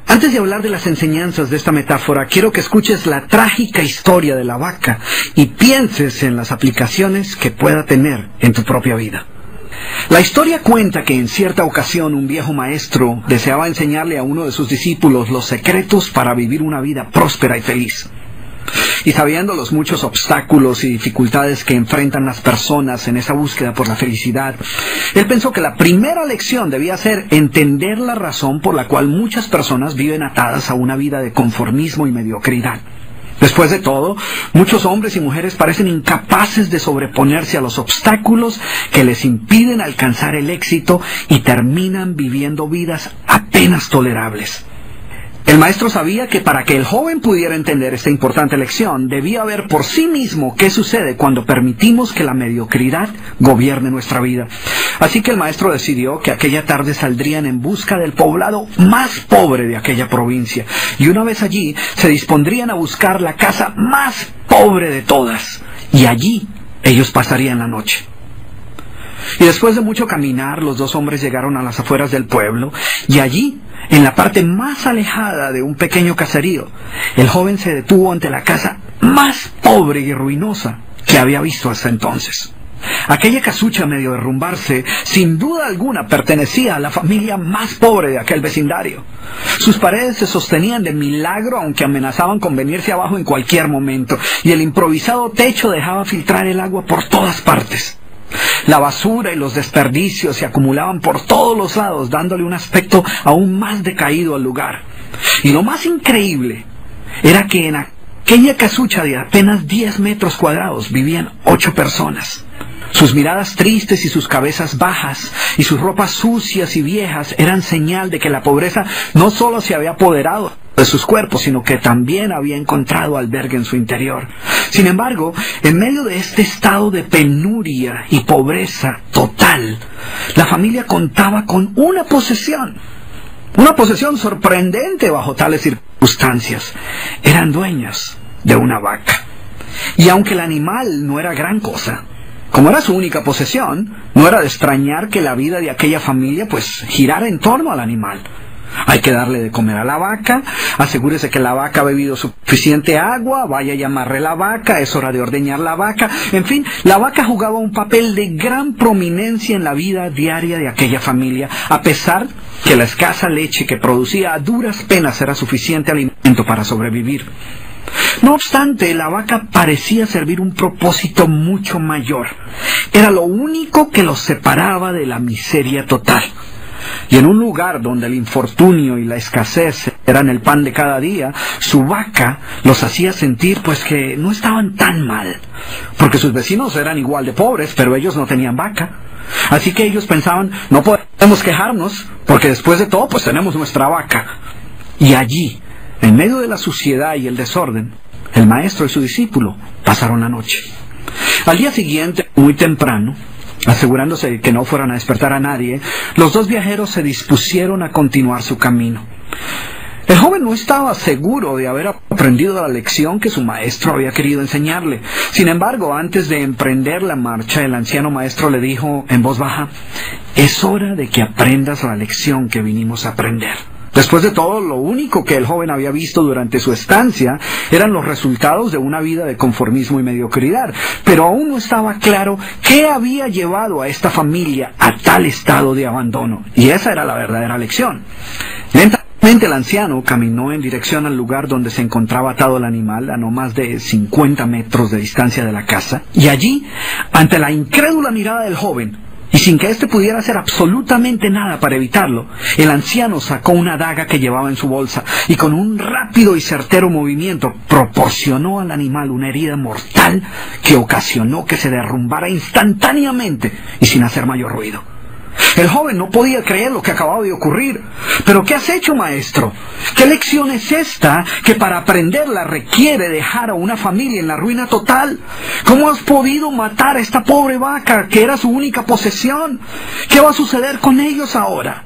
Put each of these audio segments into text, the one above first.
Antes de hablar de las enseñanzas de esta metáfora, quiero que escuches la trágica historia de la vaca y pienses en las aplicaciones que pueda tener en tu propia vida. La historia cuenta que en cierta ocasión un viejo maestro deseaba enseñarle a uno de sus discípulos los secretos para vivir una vida próspera y feliz. Y sabiendo los muchos obstáculos y dificultades que enfrentan las personas en esa búsqueda por la felicidad, él pensó que la primera lección debía ser entender la razón por la cual muchas personas viven atadas a una vida de conformismo y mediocridad. Después de todo, muchos hombres y mujeres parecen incapaces de sobreponerse a los obstáculos que les impiden alcanzar el éxito y terminan viviendo vidas apenas tolerables. El maestro sabía que para que el joven pudiera entender esta importante lección, debía ver por sí mismo qué sucede cuando permitimos que la mediocridad gobierne nuestra vida. Así que el maestro decidió que aquella tarde saldrían en busca del poblado más pobre de aquella provincia, y una vez allí se dispondrían a buscar la casa más pobre de todas, y allí ellos pasarían la noche. Y después de mucho caminar, los dos hombres llegaron a las afueras del pueblo, y allí, en la parte más alejada de un pequeño caserío, el joven se detuvo ante la casa más pobre y ruinosa que había visto hasta entonces. Aquella casucha, medio derrumbarse, sin duda alguna pertenecía a la familia más pobre de aquel vecindario. Sus paredes se sostenían de milagro, aunque amenazaban con venirse abajo en cualquier momento, y el improvisado techo dejaba filtrar el agua por todas partes. La basura y los desperdicios se acumulaban por todos los lados, dándole un aspecto aún más decaído al lugar. Y lo más increíble era que en aquella casucha de apenas 10 metros cuadrados vivían 8 personas. Sus miradas tristes y sus cabezas bajas y sus ropas sucias y viejas eran señal de que la pobreza no solo se había apoderado de sus cuerpos, sino que también había encontrado albergue en su interior. Sin embargo, en medio de este estado de penuria y pobreza total, la familia contaba con una posesión sorprendente bajo tales circunstancias. Eran dueños de una vaca. Y aunque el animal no era gran cosa, como era su única posesión, no era de extrañar que la vida de aquella familia girara en torno al animal. Hay que darle de comer a la vaca, asegúrese que la vaca ha bebido suficiente agua, vaya y amarre la vaca, es hora de ordeñar la vaca. En fin, la vaca jugaba un papel de gran prominencia en la vida diaria de aquella familia, a pesar que la escasa leche que producía a duras penas era suficiente alimento para sobrevivir. No obstante, la vaca parecía servir un propósito mucho mayor. Era lo único que los separaba de la miseria total. Y en un lugar donde el infortunio y la escasez eran el pan de cada día, su vaca los hacía sentir que no estaban tan mal, porque sus vecinos eran igual de pobres, pero ellos no tenían vaca. Así que ellos pensaban, no podemos quejarnos, porque después de todo tenemos nuestra vaca. Y allí, en medio de la suciedad y el desorden, el maestro y su discípulo pasaron la noche. Al día siguiente, muy temprano, asegurándose de que no fueran a despertar a nadie, los dos viajeros se dispusieron a continuar su camino. El joven no estaba seguro de haber aprendido la lección que su maestro había querido enseñarle. Sin embargo, antes de emprender la marcha, el anciano maestro le dijo en voz baja: «Es hora de que aprendas la lección que vinimos a aprender». Después de todo, lo único que el joven había visto durante su estancia eran los resultados de una vida de conformismo y mediocridad, pero aún no estaba claro qué había llevado a esta familia a tal estado de abandono, y esa era la verdadera lección. Lentamente el anciano caminó en dirección al lugar donde se encontraba atado el animal, a no más de 50 metros de distancia de la casa, y allí, ante la incrédula mirada del joven, y sin que éste pudiera hacer absolutamente nada para evitarlo, el anciano sacó una daga que llevaba en su bolsa y con un rápido y certero movimiento proporcionó al animal una herida mortal que ocasionó que se derrumbara instantáneamente y sin hacer mayor ruido. El joven no podía creer lo que acababa de ocurrir. «¿Pero qué has hecho, maestro? ¿Qué lección es esta que para aprenderla requiere dejar a una familia en la ruina total? ¿Cómo has podido matar a esta pobre vaca que era su única posesión? ¿Qué va a suceder con ellos ahora?»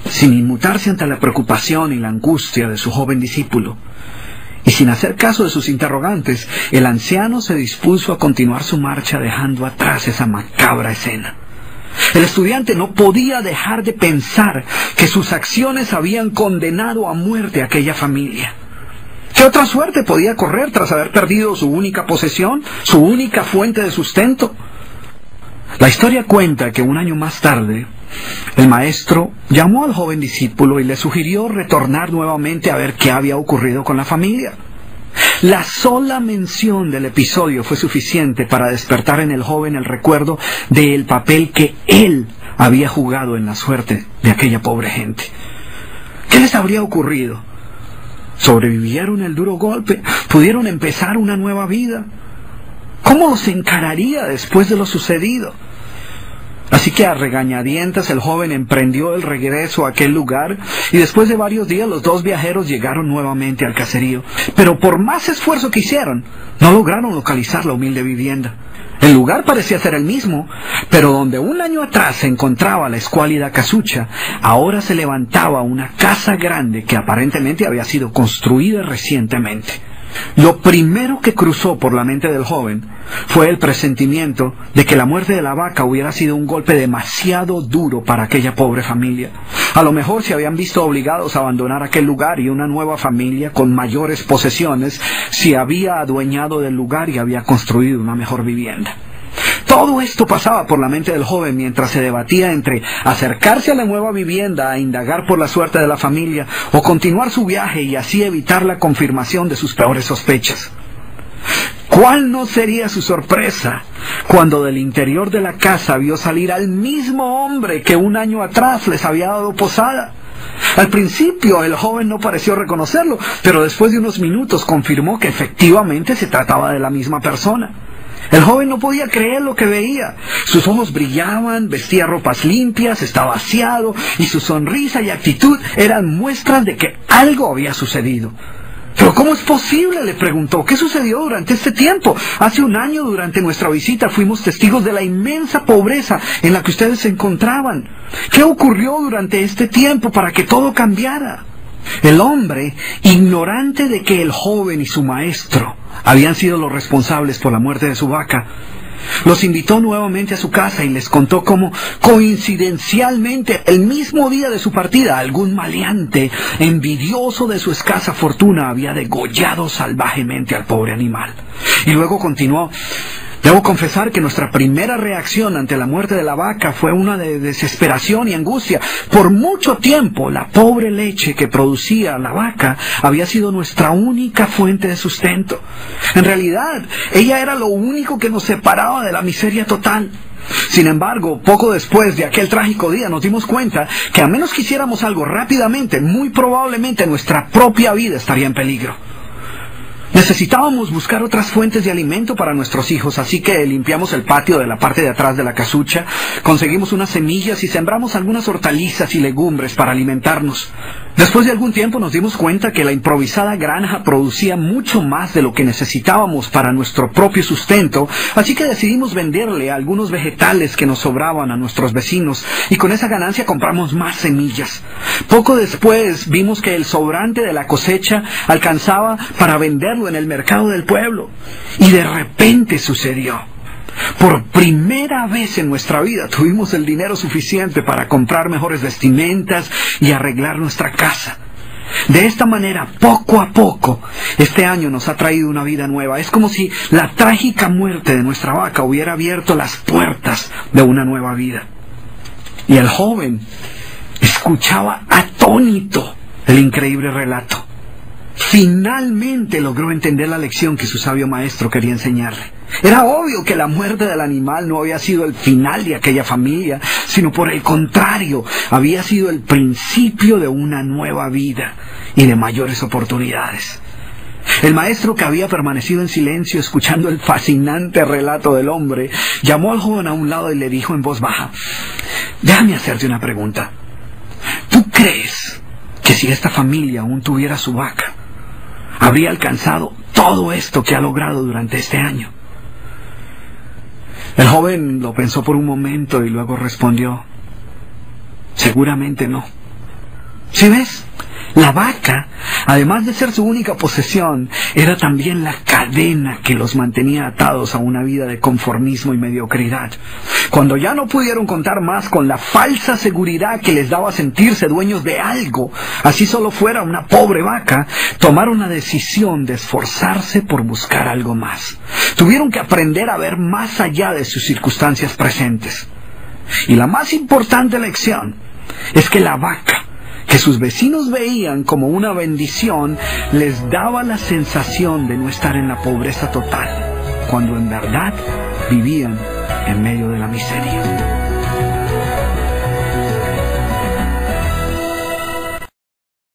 Sin inmutarse ante la preocupación y la angustia de su joven discípulo, y sin hacer caso de sus interrogantes, el anciano se dispuso a continuar su marcha dejando atrás esa macabra escena. El estudiante no podía dejar de pensar que sus acciones habían condenado a muerte a aquella familia. ¿Qué otra suerte podía correr tras haber perdido su única posesión, su única fuente de sustento? La historia cuenta que un año más tarde, el maestro llamó al joven discípulo y le sugirió retornar nuevamente a ver qué había ocurrido con la familia. La sola mención del episodio fue suficiente para despertar en el joven el recuerdo del papel que él había jugado en la suerte de aquella pobre gente. ¿Qué les habría ocurrido? ¿Sobrevivieron el duro golpe? ¿Pudieron empezar una nueva vida? ¿Cómo los encararía después de lo sucedido? Así que a regañadientes el joven emprendió el regreso a aquel lugar y después de varios días los dos viajeros llegaron nuevamente al caserío. Pero por más esfuerzo que hicieron, no lograron localizar la humilde vivienda. El lugar parecía ser el mismo, pero donde un año atrás se encontraba la escuálida casucha, ahora se levantaba una casa grande que aparentemente había sido construida recientemente. Lo primero que cruzó por la mente del joven fue el presentimiento de que la muerte de la vaca hubiera sido un golpe demasiado duro para aquella pobre familia. A lo mejor se habían visto obligados a abandonar aquel lugar y una nueva familia con mayores posesiones se había adueñado del lugar y había construido una mejor vivienda. Todo esto pasaba por la mente del joven mientras se debatía entre acercarse a la nueva vivienda a indagar por la suerte de la familia o continuar su viaje y así evitar la confirmación de sus peores sospechas. ¿Cuál no sería su sorpresa cuando del interior de la casa vio salir al mismo hombre que un año atrás les había dado posada? Al principio el joven no pareció reconocerlo, pero después de unos minutos confirmó que efectivamente se trataba de la misma persona. El joven no podía creer lo que veía. Sus ojos brillaban, vestía ropas limpias, estaba aseado, y su sonrisa y actitud eran muestras de que algo había sucedido. ¿Pero cómo es posible?, le preguntó. ¿Qué sucedió durante este tiempo? Hace un año, durante nuestra visita, fuimos testigos de la inmensa pobreza en la que ustedes se encontraban. ¿Qué ocurrió durante este tiempo para que todo cambiara? El hombre, ignorante de que el joven y su maestro habían sido los responsables por la muerte de su vaca, los invitó nuevamente a su casa y les contó cómo, coincidencialmente, el mismo día de su partida, algún maleante, envidioso de su escasa fortuna, había degollado salvajemente al pobre animal. Y luego continuó: debo confesar que nuestra primera reacción ante la muerte de la vaca fue una de desesperación y angustia. Por mucho tiempo, la pobre leche que producía la vaca había sido nuestra única fuente de sustento. En realidad, ella era lo único que nos separaba de la miseria total. Sin embargo, poco después de aquel trágico día nos dimos cuenta que a menos que hiciéramos algo rápidamente, muy probablemente nuestra propia vida estaría en peligro. Necesitábamos buscar otras fuentes de alimento para nuestros hijos, así que limpiamos el patio de la parte de atrás de la casucha, conseguimos unas semillas y sembramos algunas hortalizas y legumbres para alimentarnos. Después de algún tiempo nos dimos cuenta que la improvisada granja producía mucho más de lo que necesitábamos para nuestro propio sustento, así que decidimos venderle algunos vegetales que nos sobraban a nuestros vecinos y con esa ganancia compramos más semillas. Poco después vimos que el sobrante de la cosecha alcanzaba para venderlo en el mercado del pueblo. Y de repente sucedió. Por primera vez en nuestra vida tuvimos el dinero suficiente para comprar mejores vestimentas y arreglar nuestra casa. De esta manera, poco a poco, este año nos ha traído una vida nueva. Es como si la trágica muerte de nuestra vaca hubiera abierto las puertas de una nueva vida. Y el joven escuchaba atónito el increíble relato. Finalmente logró entender la lección que su sabio maestro quería enseñarle. Era obvio que la muerte del animal no había sido el final de aquella familia, sino por el contrario, había sido el principio de una nueva vida y de mayores oportunidades. El maestro, que había permanecido en silencio escuchando el fascinante relato del hombre, llamó al joven a un lado y le dijo en voz baja: déjame hacerte una pregunta. ¿Tú crees que si esta familia aún tuviera su vaca, habría alcanzado todo esto que ha logrado durante este año? El joven lo pensó por un momento y luego respondió: seguramente no. ¿Sí ves? La vaca, además de ser su única posesión, era también la casa cadena que los mantenía atados a una vida de conformismo y mediocridad. Cuando ya no pudieron contar más con la falsa seguridad que les daba sentirse dueños de algo, así solo fuera una pobre vaca, tomaron la decisión de esforzarse por buscar algo más. Tuvieron que aprender a ver más allá de sus circunstancias presentes. Y la más importante lección es que la vaca, que sus vecinos veían como una bendición, les daba la sensación de no estar en la pobreza total, cuando en verdad vivían en medio de la miseria.